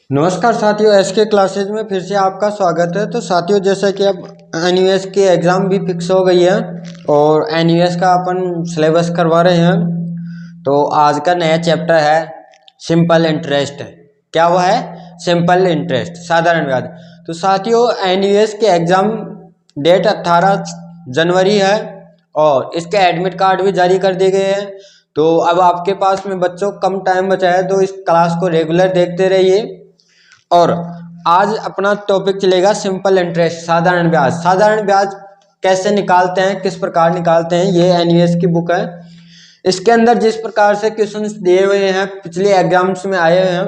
नमस्कार साथियों, SK classes में फिर से आपका स्वागत है। तो साथियों, जैसा कि अब एनयूएस की एग्ज़ाम भी फिक्स हो गई है और एनयूएस का अपन सिलेबस करवा रहे हैं। तो आज का नया चैप्टर है सिंपल इंटरेस्ट। क्या हुआ है? सिंपल इंटरेस्ट, साधारण ब्याज। तो साथियों, एनयूएस के एग्ज़ाम डेट 18 जनवरी है और इसके एडमिट कार्ड भी जारी कर दिए गए हैं। तो अब आपके पास में बच्चों कम टाइम बचा है, तो इस क्लास को रेगुलर देखते रहिए। और आज अपना टॉपिक चलेगा सिंपल इंटरेस्ट, साधारण ब्याज। साधारण ब्याज कैसे निकालते हैं, किस प्रकार निकालते हैं, ये एनयूएस की बुक है। इसके अंदर जिस प्रकार से क्वेश्चंस दिए हुए हैं, पिछले एग्जाम्स में आए हैं,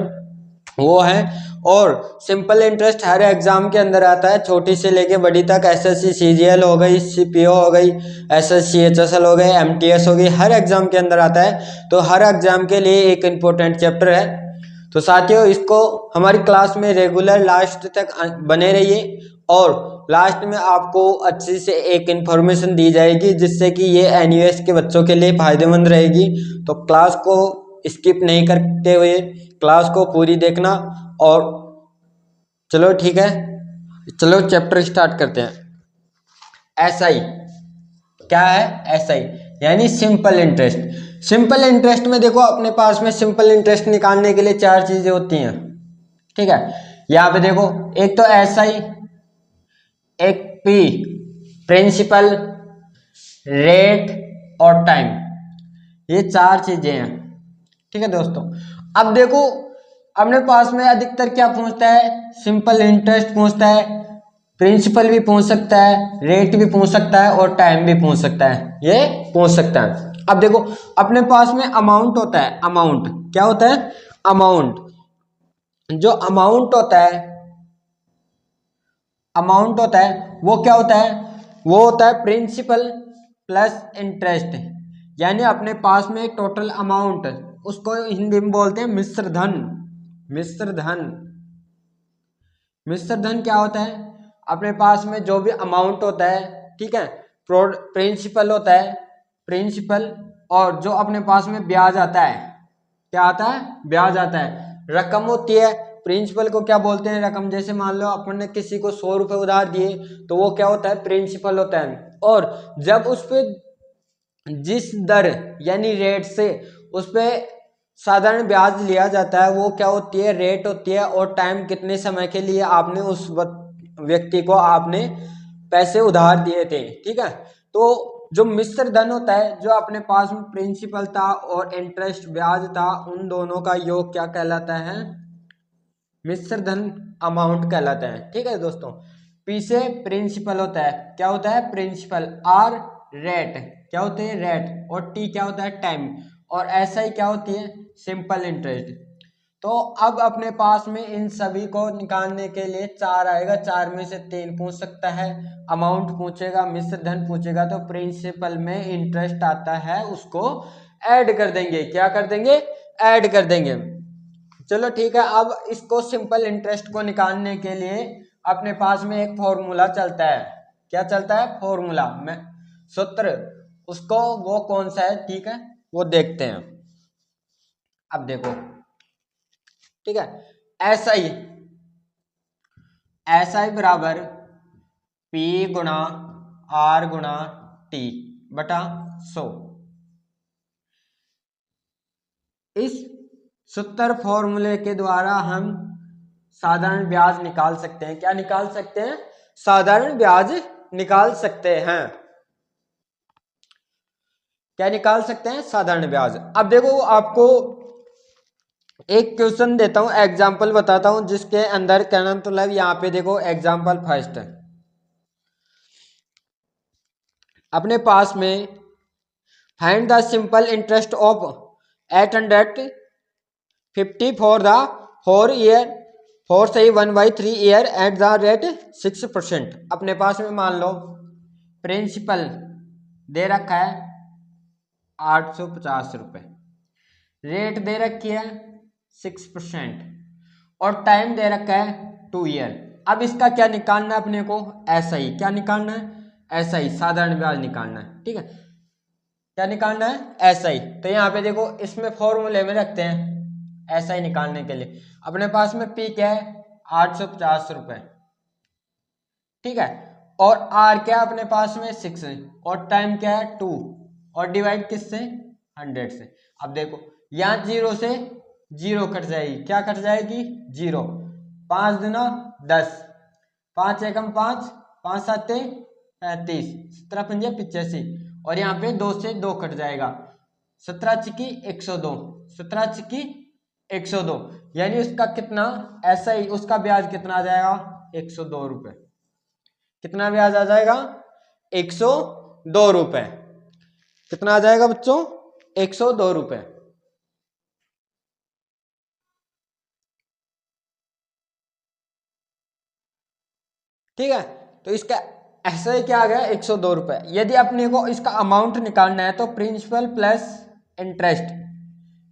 वो है। और सिंपल इंटरेस्ट हर एग्जाम के अंदर आता है, छोटी से लेके बड़ी तक। एसएससी सीजीएल हो गई, सीपीओ हो गई, एसएससी एचएसएल हो गए, एमटीएस हो गई, हर एग्जाम के अंदर आता है। तो हर एग्जाम के लिए एक इम्पोर्टेंट चैप्टर है। तो साथियों, इसको हमारी क्लास में रेगुलर लास्ट तक बने रहिए और लास्ट में आपको अच्छी से एक इन्फॉर्मेशन दी जाएगी, जिससे कि ये एनयूएस के बच्चों के लिए फायदेमंद रहेगी। तो क्लास को स्किप नहीं करते हुए क्लास को पूरी देखना। और चलो ठीक है, चलो चैप्टर स्टार्ट करते हैं। एसआई क्या है? एसआई यानी सिंपल इंटरेस्ट। सिंपल इंटरेस्ट में देखो, अपने पास में सिंपल इंटरेस्ट निकालने के लिए चार चीजें होती हैं, ठीक है। यहाँ पे देखो, एक तो एसआई, एक पी, प्रिंसिपल, रेट और टाइम। ये चार चीजें हैं, ठीक है दोस्तों। अब देखो, अपने पास में अधिकतर क्या पूछता है? सिंपल इंटरेस्ट पूछता है, प्रिंसिपल भी पूछ सकता है, रेट भी पूछ सकता है और टाइम भी पूछ सकता है। ये पूछ सकता है। अब देखो, अपने पास में अमाउंट होता है। अमाउंट क्या होता है? अमाउंट, जो अमाउंट होता है, अमाउंट होता है वो क्या होता है? वो होता है प्रिंसिपल प्लस इंटरेस्ट। यानी अपने पास में टोटल अमाउंट, उसको हिंदी में बोलते हैं मिश्र धन। मिश्र धन, मिश्र धन क्या होता है? अपने पास में जो भी अमाउंट होता है, ठीक है, प्रिंसिपल होता है, प्रिंसिपल, और जो अपने पास में ब्याज आता है, क्या आता है? ब्याज आता है। रकम होती है, प्रिंसिपल को क्या बोलते हैं? रकम। जैसे मान लो अपन ने किसी को 100 रुपए उधार दिए, तो वो क्या होता है? प्रिंसिपल होता है। और जब उस पे जिस दर यानी रेट से उस पे साधारण ब्याज लिया जाता है, वो क्या होती है? रेट होती है। और टाइम, कितने समय के लिए आपने उस व्यक्ति को आपने पैसे उधार दिए थे, ठीक है। तो जो मिश्र धन होता है, जो अपने पास में प्रिंसिपल था और इंटरेस्ट ब्याज था, उन दोनों का योग क्या कहलाता है? मिश्र धन अमाउंट कहलाता है, ठीक है दोस्तों। पी से प्रिंसिपल होता है, क्या होता है? प्रिंसिपल। आर रेट, क्या होते हैं? रेट। और टी क्या होता है? टाइम। और ऐसा ही क्या होती है? Simple interest. तो अब अपने पास में इन सभी को निकालने के लिए चार आएगा, चार में से तीन पूछ सकता है। अमाउंट पूछेगा, मिश्र धन पूछेगा, तो प्रिंसिपल में इंटरेस्ट आता है, उसको ऐड कर देंगे। क्या कर देंगे? ऐड कर देंगे। चलो ठीक है। अब इसको सिंपल इंटरेस्ट को निकालने के लिए अपने पास में एक फॉर्मूला चलता है। क्या चलता है? फॉर्मूला में सूत्र। उसको, वो कौन सा है, ठीक है, वो देखते हैं। अब देखो, ठीक है, ऐसा ही, ऐसा ही बराबर पी गुणा आर गुणा टी बटा 100। इस सूत्र फॉर्मूले के द्वारा हम साधारण ब्याज निकाल सकते हैं। क्या निकाल सकते हैं? साधारण ब्याज निकाल सकते हैं। क्या निकाल सकते हैं? साधारण ब्याज। अब देखो, आपको एक क्वेश्चन देता हूं, एग्जाम्पल बताता हूं, जिसके अंदर कहना मतलब, यहाँ पे देखो एग्जाम्पल फर्स्ट है। अपने पास में find the simple interest of 850 for the 4 year, 4/1/3 year at the rate 6%। अपने पास में मान लो प्रिंसिपल दे रखा है 850 रुपये, रेट दे रखी है 6% और टाइम दे रखा है 2 ईयर। अब इसका क्या निकालना है अपने को? ऐसा ही। क्या निकालना है? ऐसा ही, साधारण ब्याज निकालना है, ठीक है। क्या निकालना है? ऐसा ही। तो यहाँ पे देखो, इसमें फॉर्मूले में रखते हैं ऐसा ही निकालने के लिए। अपने पास में पी क्या है 850 रुपए, ठीक है, और आर क्या है अपने पास में 6 है, और टाइम क्या है 2, और डिवाइड किससे 100 से। अब देखो यहाँ 0 से 0 कट जाएगी, क्या कट जाएगी 0, 5 दूना 10, 5 एकम 5, 5 7 35, 17 पंजे 85, और यहाँ पे 2 से 2 कट जाएगा, 17 चिकी 102, 17 चिकी 102, यानी उसका कितना ऐसा ही उसका ब्याज कितना आ जाएगा 102 रुपए। कितना ब्याज आ जाएगा 102 रुपए। कितना आ जाएगा बच्चों 102 रुपए। ठीक है, तो इसका ऐसा ही क्या आ गया 102 रुपए। यदि अपने को इसका अमाउंट निकालना है तो principal plus interest,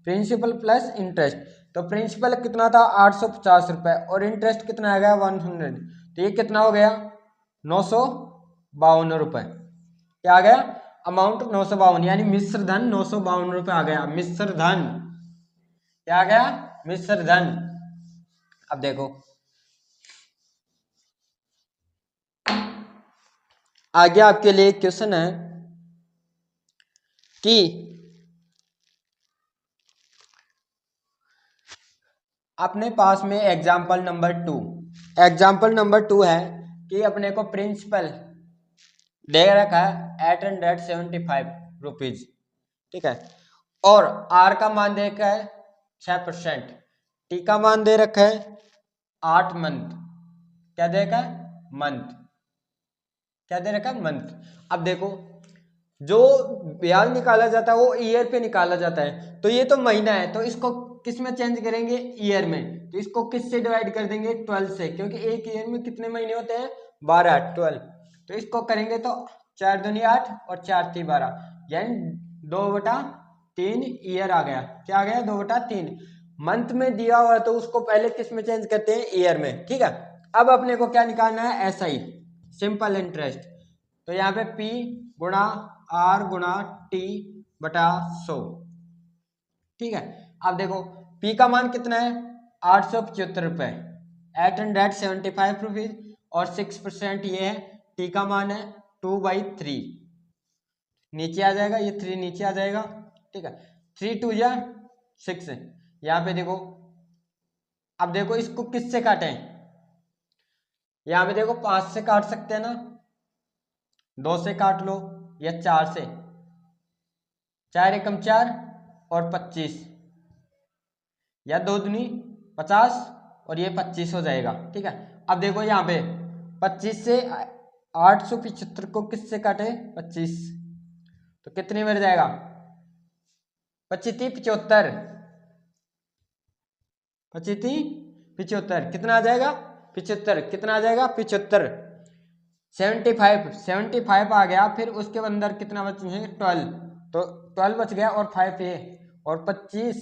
principal plus interest, तो प्रिंसिपल कितना था 850 रुपए और इंटरेस्ट कितना आ गया 100, तो ये कितना हो गया 952 रुपए। क्या आ गया अमाउंट 952, यानी मिश्र धन 952 रुपए आ गया। मिश्र धन क्या आ गया मिश्र धन। अब देखो आगे आपके लिए क्वेश्चन है कि अपने पास में एग्जाम्पल नंबर 2, एग्जाम्पल नंबर 2 है कि अपने को प्रिंसिपल दे रखा है 875 रुपीज, ठीक है, और आर का मान दे रखा है 6%, टी का मान दे रखा है 8 मंथ, क्या दे रखा है मंथ, क्या दे रखा है मंथ। अब देखो जो ब्याज निकाला जाता है वो ईयर पे निकाला जाता है, तो ये तो महीना है तो इसको किस में चेंज करेंगे ईयर में, तो इसको किस से डिवाइड कर देंगे 12 से, क्योंकि एक ईयर में कितने महीने होते हैं 12, 12, तो इसको करेंगे तो 4 दूनी 8 और 4 3 12, यानी 2/3 ईयर आ गया। क्या आ गया 2/3। मंथ में दिया हुआ है तो उसको पहले किस में चेंज करते हैं ईयर में, ठीक है। अब अपने को क्या निकालना है ऐसा ही सिंपल इंटरेस्ट, तो यहाँ पे P गुणा R गुणा T बटा 100, ठीक है। अब देखो P का मान कितना है 875 रुपए, 875 रुपीज, और 6% ये है, T का मान है 2/3, नीचे आ जाएगा ये 3 नीचे आ जाएगा, ठीक है, 3 2 या 6, यहाँ पे देखो। अब देखो इसको किससे काटें, यहाँ पे देखो 5 से काट सकते हैं ना, 2 से काट लो या 4 से, 4 एकम 4 और 25, या 2 दूनी 50 और ये 25 हो जाएगा, ठीक है। अब देखो यहाँ पे 25 से 875 को किससे काटे 25, तो कितनी बढ़ जाएगा 25 75, 25 75 कितना आ जाएगा 75, कितना आ जाएगा 75, 75 आ गया, फिर उसके अंदर कितना बचे हैं 12, तो 12 बच गया और 5 ये, और 25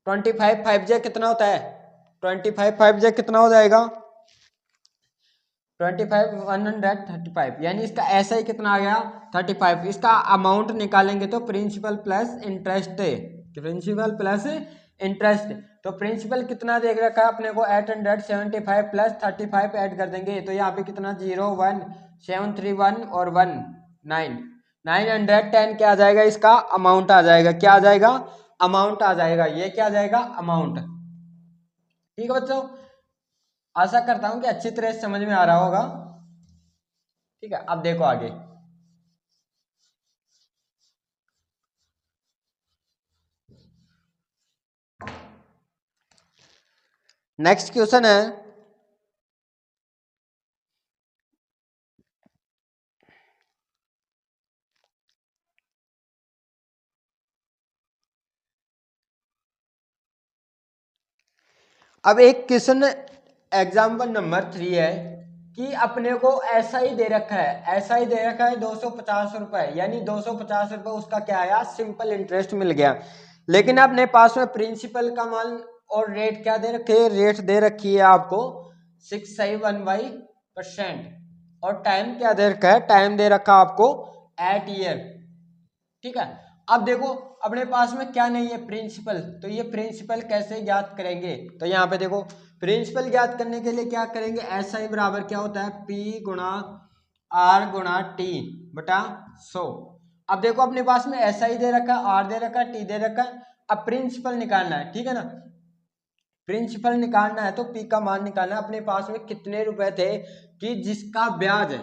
25 5 जे कितना होता है 25 5 जे कितना हो जाएगा 25 135, यानी इसका ऐसा ही कितना आ गया 35। इसका अमाउंट निकालेंगे तो principal plus interest, principal plus interest, तो प्रिंसिपल कितना देख रखा है अपने को 875 प्लस 35 ऐड कर देंगे, तो यहाँ पे कितना 0 1 7 3 1 और 1 9 910 क्या आ जाएगा इसका अमाउंट आ जाएगा, क्या आ जाएगा अमाउंट आ जाएगा, ये क्या आ जाएगा अमाउंट। ठीक है बच्चों, आशा करता हूं कि अच्छी तरह से समझ में आ रहा होगा। ठीक है, अब देखो आगे नेक्स्ट क्वेश्चन है अब एक क्वेश्चन एग्जाम्पल नंबर 3 है कि अपने को ऐसा ही दे रखा है, ऐसा ही दे रखा है 250 रुपए, यानी 250 रुपए उसका क्या आया सिंपल इंटरेस्ट मिल गया, लेकिन अपने पास में प्रिंसिपल का मान और रेट क्या दे रखे, रेट दे रखी है आपको 671% और टाइम क्या दे रखा है, टाइम दे रखा आपको 8 ईयर, ठीक है। अब देखो अपने पास में क्या नहीं है, प्रिंसिपल। तो ये प्रिंसिपल कैसे ज्ञात करेंगे, तो यहाँ पे देखो प्रिंसिपल ज्ञात करने के लिए क्या करेंगे, ऐसा ही बराबर क्या होता है, P गुणा R गुणा T बटा 100। अब देखो अपने पास में ऐसा ही दे रखा है, R दे रखा है, T दे रखा है। अब प्रिंसिपल निकालना है, ठीक है ना। प्रिंसिपल निकालना है तो P का मान निकालना है। अपने पास में कितने रुपए थे कि जिसका ब्याज है,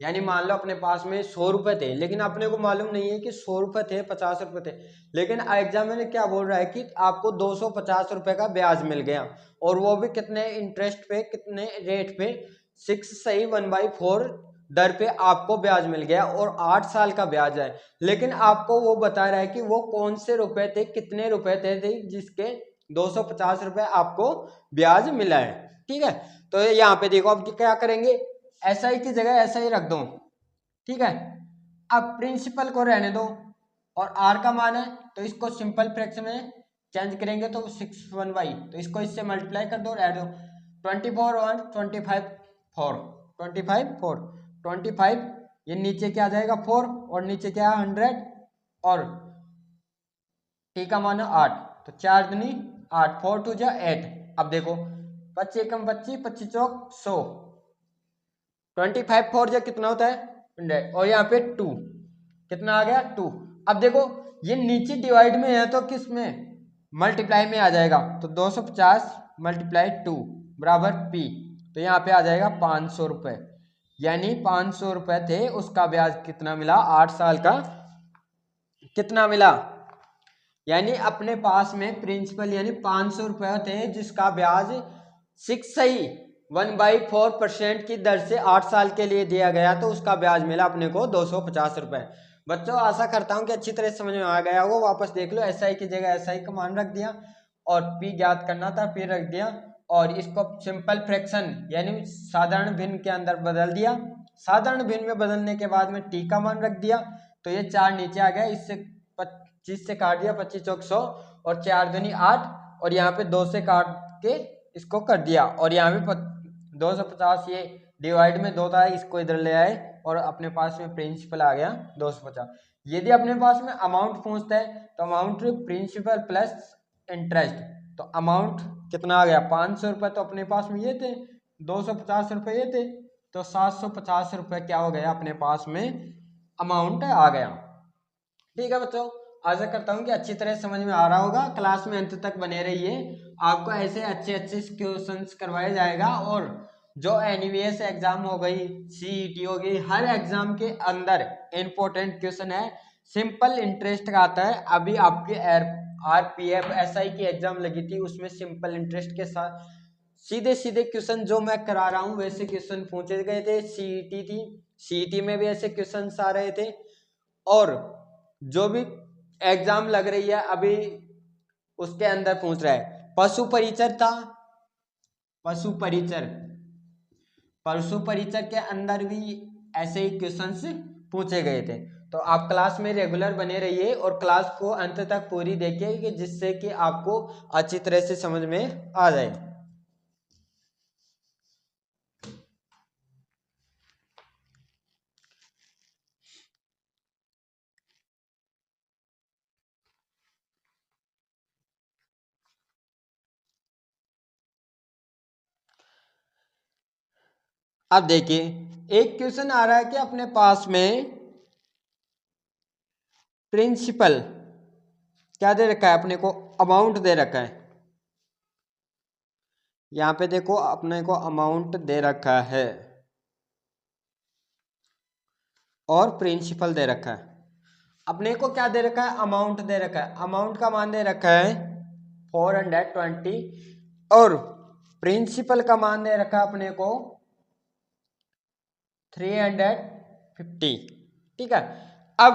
यानी मान लो अपने पास में 100 रुपए थे, लेकिन अपने को मालूम नहीं है कि 100 रुपए थे 50 रुपए थे, लेकिन एग्जाम में क्या बोल रहा है कि आपको 250 रुपए का ब्याज मिल गया, और वो भी कितने इंटरेस्ट पे, कितने रेट पे, 6 सही 1/4 दर पे आपको ब्याज मिल गया, और 8 साल का ब्याज है। लेकिन आपको वो बता रहा है कि वो कौन से रुपए थे, कितने रुपए थे जिसके 250 रुपए आपको ब्याज मिला है, ठीक है। तो यहाँ पे देखो अब क्या करेंगे, ऐसा ही की जगह ऐसा ही रख दो, ठीक है। अब प्रिंसिपल को रहने दो, और आर का मान है तो इसको सिंपल फ्रैक्शन में चेंज करेंगे तो 6/1, तो इसको इससे मल्टीप्लाई कर दो और ऐड दो, 24 1 25 4 25 4 25, ये नीचे क्या आ जाएगा 4, और नीचे क्या है 100, और टी का मान है 8, तो 4 दूनी 8, 4 2 जा 8। अब देखो 25 एकम 25, 25 चौक 100, 25 4 जा कितना होता है 100, और यहाँ पे 2 कितना आ गया 2। अब देखो ये नीचे डिवाइड में है तो किस में, मल्टीप्लाई में आ जाएगा, तो 250 मल्टीप्लाई 2 बराबर P, तो यहाँ पे आ जाएगा 500 रुपए, यानी 500 रुपए थे, उसका ब्याज कितना मिला 8 साल का कितना मिला, यानी अपने पास में प्रिंसिपल यानी 500 रुपए थे जिसका ब्याज 6 सही 1/4% की दर से 8 साल के लिए दिया गया, तो उसका ब्याज मिला अपने को 250 रुपए। बच्चों आशा करता हूं कि अच्छी तरह समझ में आ गया होगा। वापस देख लो, SI की जगह SI का मान रख दिया, और P ज्ञात करना था P रख दिया, और इसको सिंपल फ्रैक्शन यानी साधारण भिन्न के अंदर बदल दिया। साधारण भिन्न में बदलने के बाद में T का मान रख दिया, तो ये 4 नीचे आ गया, इससे 25 से काट दिया, 25 चौक 100, और 4 दूनी 8, और यहाँ पे 2 से काट के इसको कर दिया, और यहाँ पे 250, ये डिवाइड में 2 था, इसको इधर ले आए, और अपने पास में प्रिंसिपल आ गया 250। यदि अपने पास में अमाउंट पूछता है तो अमाउंट प्रिंसिपल प्लस इंटरेस्ट, तो अमाउंट कितना आ गया 500 रुपए, तो अपने पास में ये थे 250 रुपए ये थे, तो 750 रुपए क्या हो गया अपने पास में अमाउंट आ गया। ठीक है बच्चों, आशा करता हूँ कि अच्छी तरह समझ में आ रहा होगा। क्लास में अंत तक बने रहिए, आपको ऐसे अच्छे अच्छे क्वेश्चंस करवाए जाएगा, और जो एनवीएस एग्जाम हो गई, सीईटी हो गई, हर एग्जाम के अंदर इंपॉर्टेंट क्वेश्चन है, सिंपल इंटरेस्ट का आता है। अभी आपके आरपीएफ एसआई की एग्जाम लगी थी, उसमें सिंपल इंटरेस्ट के साथ सीधे सीधे क्वेश्चन जो मैं करा रहा हूँ वैसे क्वेश्चन पूछे गए थे। सीईटी थी, सीईटी में भी ऐसे क्वेश्चन आ रहे थे, और जो भी एग्जाम लग रही है अभी उसके अंदर पूछ रहा है। पशु परिचर था, पशु परिचर, पशु परिचर के अंदर भी ऐसे ही क्वेश्चंस पूछे गए थे। तो आप क्लास में रेगुलर बने रहिए, और क्लास को अंत तक पूरी देखिए, कि जिससे कि आपको अच्छी तरह से समझ में आ जाए। अब देखिए एक क्वेश्चन आ रहा है कि अपने पास में प्रिंसिपल क्या दे रखा है, अपने को अमाउंट दे रखा है। यहाँ पे देखो अपने को अमाउंट दे रखा है और प्रिंसिपल दे रखा है। अपने को क्या दे रखा है, अमाउंट दे रखा है। अमाउंट का मान दे रखा है 420, और प्रिंसिपल का मान दे रखा है अपने को 350, ठीक है। अब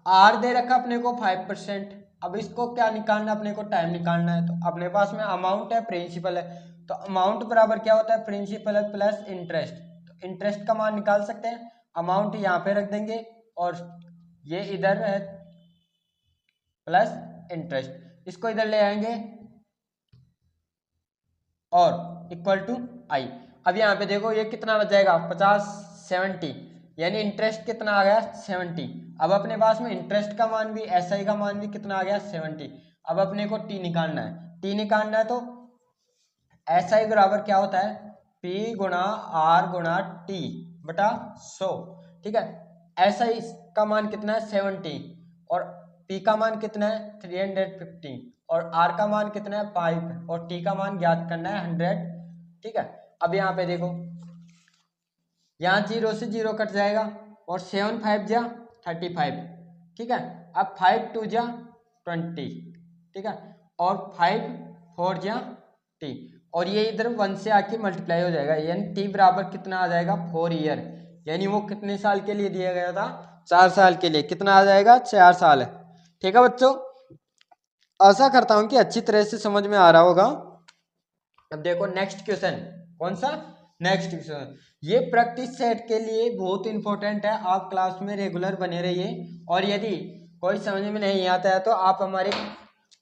आर दे रखा अपने को 5%। अब इसको क्या निकालना, अपने को टाइम निकालना है। तो अपने पास में अमाउंट है, प्रिंसिपल है, तो अमाउंट बराबर क्या होता है, प्रिंसिपल प्लस इंटरेस्ट। तो इंटरेस्ट का मान निकाल सकते हैं, अमाउंट यहाँ पे रख देंगे, और ये इधर है प्लस इंटरेस्ट, इसको इधर ले आएंगे, और इक्वल टू आई। अब यहाँ पे देखो ये कितना बच जाएगा 50 70, यानी इंटरेस्ट कितना आ गया 70। अब अपने पास में इंटरेस्ट का मान भी SI का मान भी कितना आ गया 70। अब अपने को टी निकालना है, टी निकालना है तो SI बराबर क्या होता है P गुणा R गुणा T बटा 100। ठीक है, SI का मान कितना है 70 और P का मान कितना है 350 और R का मान कितना है 5 और T का मान ज्ञात करना है 100। ठीक है, अब यहाँ पे देखो, यहाँ 0 से 0 कट जाएगा और 7 5 जा 35। ठीक है, अब 5 2 जा 20। ठीक है, और 5 4 जा टी और ये इधर 1 से आके मल्टीप्लाई हो जाएगा, यानी टी बराबर कितना आ जाएगा 4 ईयर। यानी वो कितने साल के लिए दिया गया था 4 साल के लिए, कितना आ जाएगा 4 साल। ठीक है बच्चों, आशा करता हूं कि अच्छी तरह से समझ में आ रहा होगा। अब देखो नेक्स्ट क्वेश्चन, कौन सा नेक्स्ट क्वेश्चन, ये प्रैक्टिस सेट के लिए बहुत इंपॉर्टेंट है, आप क्लास में रेगुलर बने रहिए। और यदि कोई समझ में नहीं आता है तो आप हमारे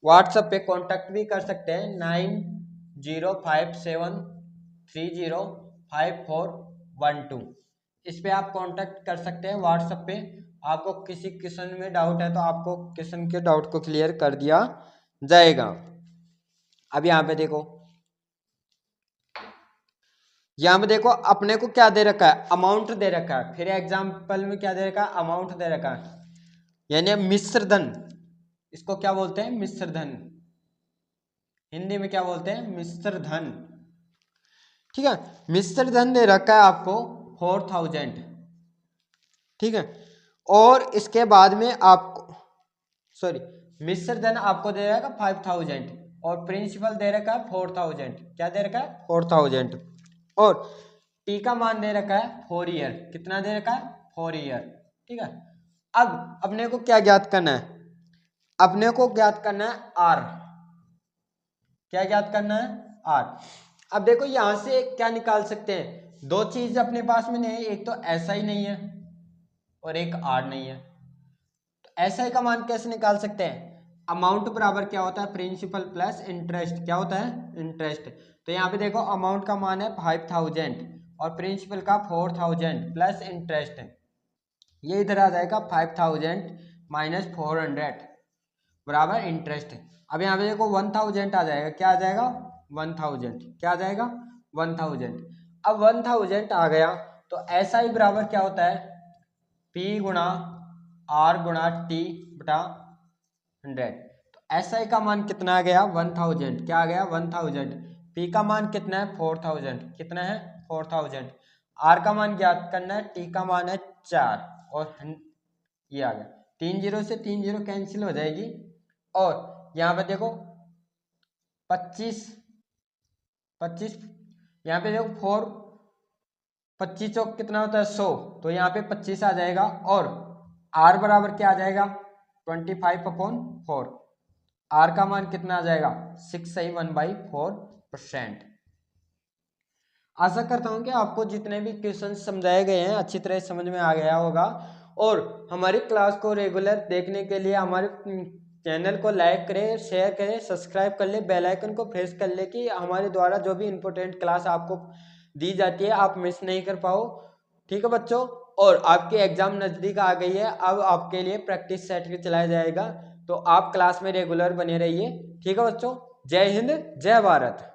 व्हाट्सएप पे कांटेक्ट भी कर सकते हैं 9057305412। इस पे आप कांटेक्ट कर सकते हैं व्हाट्सएप पे। आपको किसी क्वेश्चन में डाउट है तो आपको क्वेश्चन के डाउट को क्लियर कर दिया जाएगा। अब यहाँ पे देखो, यहाँ पे देखो अपने को क्या दे रखा है, अमाउंट दे रखा है। फिर एग्जाम्पल में क्या दे रखा है, अमाउंट दे रखा है, यानी मिश्र धन। इसको क्या बोलते हैं, मिश्र धन। हिंदी में क्या बोलते हैं, मिश्र धन। ठीक है, मिश्र धन दे रखा है आपको 4000। ठीक है, और इसके बाद में आपको मिश्र धन आपको दे रखा है 5000 और प्रिंसिपल दे रखा है 4000। क्या दे रखा है 4000 और टी का मान दे रखा है 4 ईयर। कितना दे रखा है 4 ईयर। ठीक है, अब अपने को क्या ज्ञात करना है, अपने को ज्ञात करना है आर। क्या ज्ञात करना है आर। अब देखो यहां से क्या निकाल सकते हैं, दो चीज अपने पास में नहीं है, एक तो SI नहीं है और एक आर नहीं है। तो SI का मान कैसे निकाल सकते हैं, अमाउंट बराबर क्या होता है प्रिंसिपल प्लस इंटरेस्ट। क्या होता है इंटरेस्ट। तो यहाँ पे देखो अमाउंट का मान है 5000 और प्रिंसिपल का 4000 प्लस इंटरेस्ट, ये इधर आ जाएगा 5000 माइनस 400 बराबर इंटरेस्ट। अब यहाँ पे देखो 1000 आ जाएगा। क्या आ जाएगा 1000। क्या आ जाएगा 1000। अब 1000 आ गया तो SI बराबर क्या होता है P गुणा R गुणा T बटा 100। तो SI का मान कितना आ गया 1000। क्या आ गया 1000। P का मान कितना है 4000। कितना है 4000। R का मान ज्ञात करना है, T का मान है 4 और ये आ गया। 3 0 से 3 0 कैंसिल हो जाएगी और यहाँ पे देखो 25 यहाँ पे देखो 4 25 चौक कितना होता है 100, तो यहाँ पे 25 आ जाएगा और R बराबर क्या आ जाएगा 25/4। R का मान कितना आ जाएगा 671/4%। आशा करता हूँ कि आपको जितने भी क्वेश्चन समझाए गए हैं अच्छी तरह समझ में आ गया होगा। और हमारी क्लास को रेगुलर देखने के लिए हमारे चैनल को लाइक करें, शेयर करें, सब्सक्राइब कर ले, बेल आइकन को प्रेस कर ले कि हमारे द्वारा जो भी इम्पोर्टेंट क्लास आपको दी जाती है आप मिस नहीं कर पाओ। ठीक है बच्चों, और आपकी एग्जाम नज़दीक आ गई है, अब आपके लिए प्रैक्टिस सेट के चलाया जाएगा, तो आप क्लास में रेगुलर बने रहिए। ठीक है बच्चों, जय हिंद जय भारत।